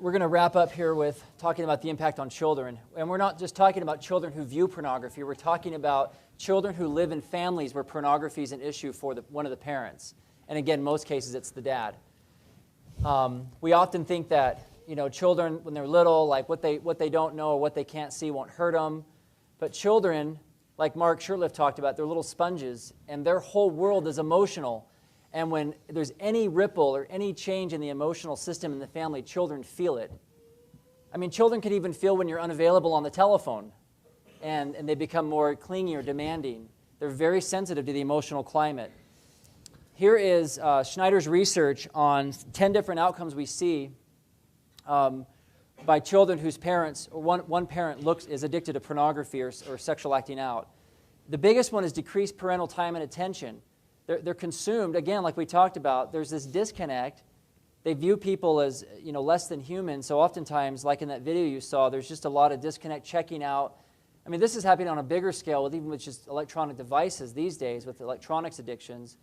we're going to wrap up here with talking about the impact on children. And we're not just talking about children who view pornography. We're talking about children who live in families where pornography is an issue for one of the parents. And again, most cases, it's the dad. We often think that, children, when they're little, like what they don't know or what they can't see won't hurt them. But children, like Mark Shurtleff talked about, they're little sponges, and their whole world is emotional. And when there's any ripple or any change in the emotional system in the family, children feel it. I mean, children can even feel when you're unavailable on the telephone, and they become more clingy or demanding. They're very sensitive to the emotional climate. Here is Schneider's research on 10 different outcomes we see by children whose parents, or one parent is addicted to pornography or sexual acting out. The biggest one is decreased parental time and attention. They're consumed, again, like we talked about, there's this disconnect. They view people as, less than human, so oftentimes, like in that video you saw, there's just a lot of disconnect, checking out. I mean, this is happening on a bigger scale, even with just electronic devices these days, with electronics addictions.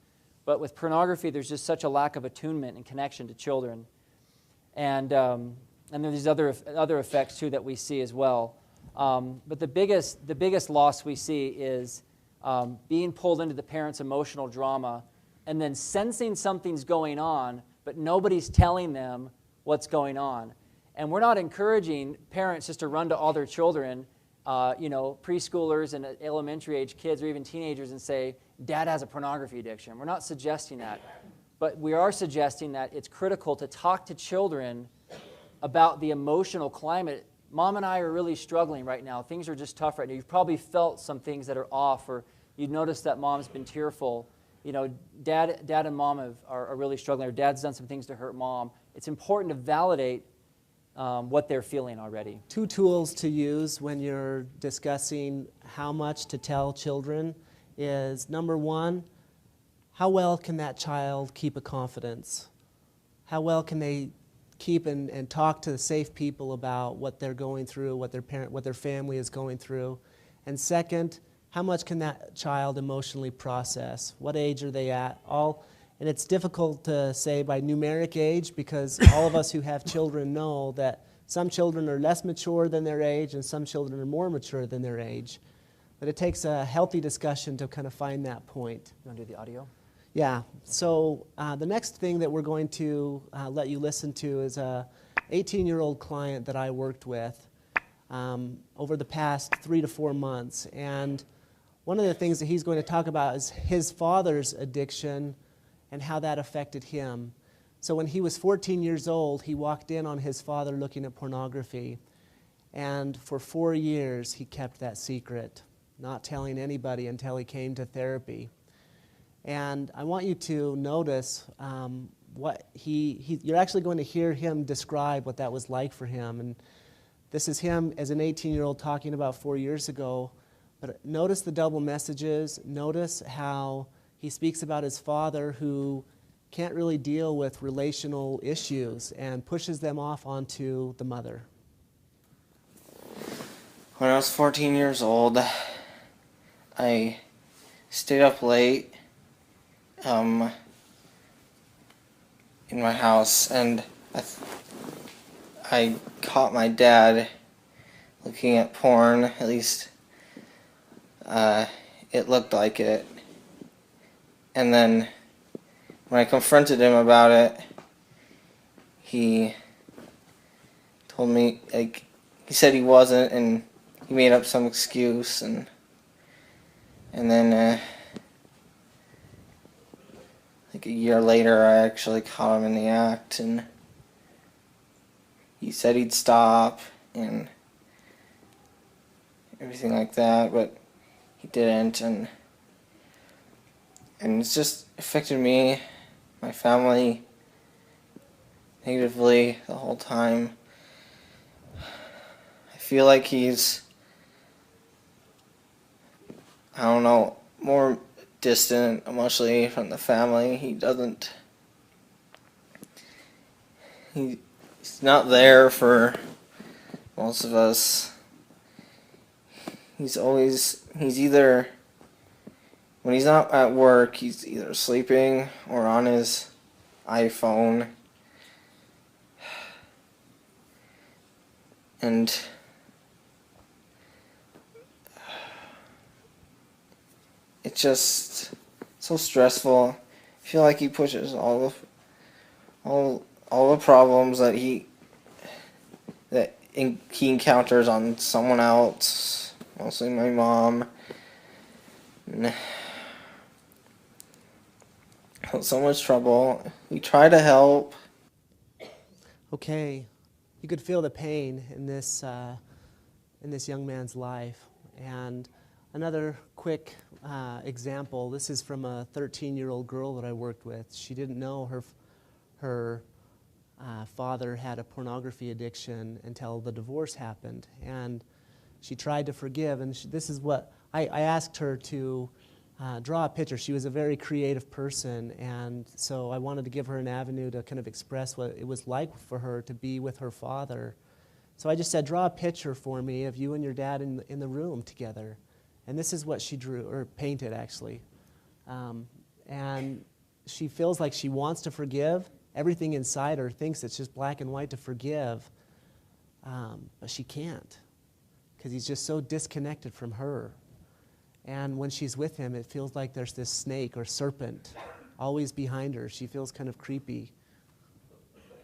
But with pornography, there's just such a lack of attunement and connection to children. And there's other effects, too, that we see as well. But the biggest loss we see is being pulled into the parent's emotional drama and then sensing something's going on, but nobody's telling them what's going on. And we're not encouraging parents just to run to all their children, preschoolers and elementary age kids or even teenagers, and say, Dad has a pornography addiction. We're not suggesting that. But we are suggesting that it's critical to talk to children about the emotional climate. Mom and I are really struggling right now. Things are just tough right now. You've probably felt some things that are off, or you've noticed that Mom's been tearful. Dad and Mom are really struggling, or Dad's done some things to hurt Mom. It's important to validate what they're feeling already. 2 tools to use when you're discussing how much to tell children is, number 1, how well can that child keep a confidence? How well can they keep and talk to safe people about what they're going through, what their family is going through? And second, how much can that child emotionally process? What age are they at? And it's difficult to say by numeric age, because all of us who have children know that some children are less mature than their age and some children are more mature than their age. But it takes a healthy discussion to kind of find that point. You want to do the audio? Yeah. So the next thing that we're going to let you listen to is a 18-year-old client that I worked with over the past 3 to 4 months. And one of the things that he's going to talk about is his father's addiction and how that affected him. So when he was 14 years old, he walked in on his father looking at pornography. And for 4 years, he kept that secret, not telling anybody until he came to therapy. And I want you to notice you're actually going to hear him describe what that was like for him. And this is him as an 18-year-old talking about 4 years ago. But notice the double messages. Notice how he speaks about his father, who can't really deal with relational issues and pushes them off onto the mother. When I was 14 years old, I stayed up late in my house, and I caught my dad looking at porn. At least it looked like it. And then when I confronted him about it, he told me, he said he wasn't, and he made up some excuse, and then a year later, I actually caught him in the act, and he said he'd stop and everything like that, but he didn't, and it's just affected me, my family, negatively the whole time. I feel like he's, I don't know, more distant emotionally from the family. He's not there for most of us. He's either, when he's not at work, he's either sleeping or on his iPhone. And it's just so stressful. I feel like he pushes all the problems that he encounters on someone else, mostly my mom. And so much trouble. We try to help. Okay, you could feel the pain in this young man's life. And another quick example, this is from a 13-year-old girl that I worked with. She didn't know her father had a pornography addiction until the divorce happened. And she tried to forgive, and this is what, I asked her to draw a picture. She was a very creative person, and so I wanted to give her an avenue to kind of express what it was like for her to be with her father. So I just said, draw a picture for me of you and your dad in the room together. And this is what she drew, or painted actually. And she feels like she wants to forgive. Everything inside her thinks it's just black and white to forgive, but she can't, because he's just so disconnected from her. And when she's with him, it feels like there's this snake or serpent always behind her. She feels kind of creepy.